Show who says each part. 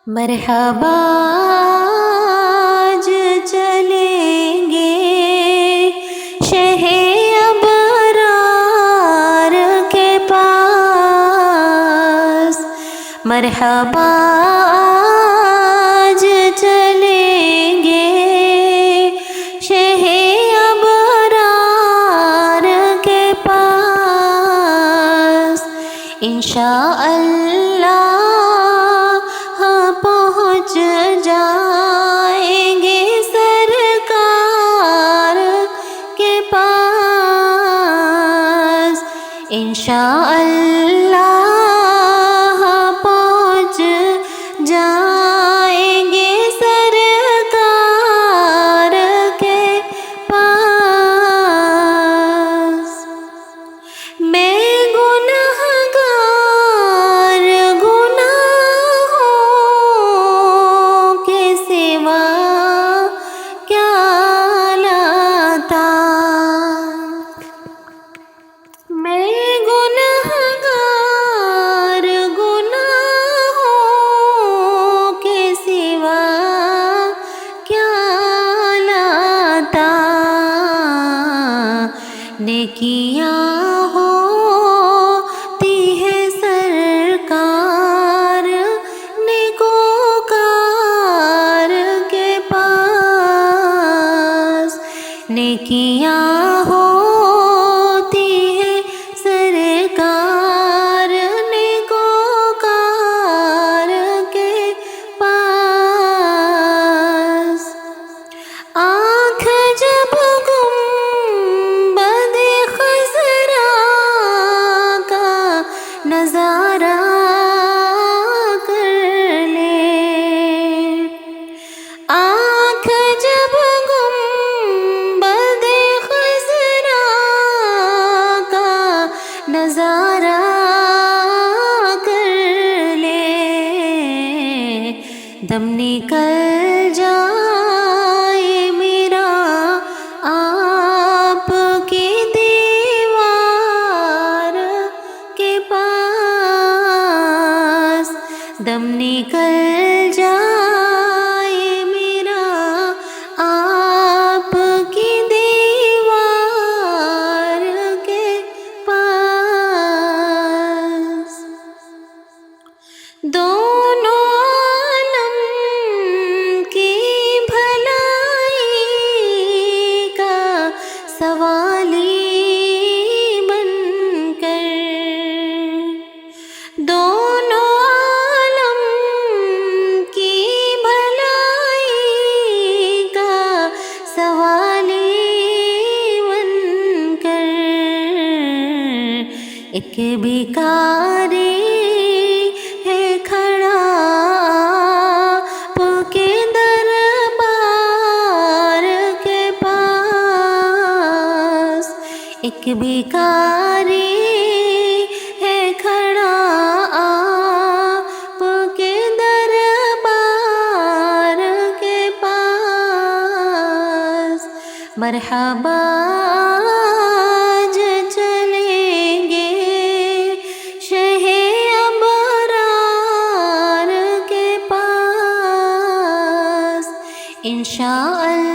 Speaker 1: مرحبا آج چلیں گے شہ ابرار کے پاس، مرحبا آج چلیں گے شہ ابرار کے پاس، انشاءاللہ پہنچ جائیں گے سرکار کے پاس، انشاءاللہ پہنچ جائیں گے سرکار کے پاس۔ میں نیکیاں ہوتی ہے سرکار نیکوکار کے پاس، نیکیاں ہوتی ہے سرکار نیکوکار کے پاس۔ آنکھ جب نظارہ کر لے، آنکھ جب گنبد خضرا کا نظارہ کر لے، دم نکل جائے میرا آپ کی دم نکل جائے میرا آپ کی دیوار کے پاس، دونوں عالم کی بھلائی کا سوالی بن کر، دونوں ایک بھکاری ہے کھڑا آپ کے دربار کے پاس، ایک بھکاری ہے کھڑا آپ کے دربار کے پاس، مرحبا انشاءاللہ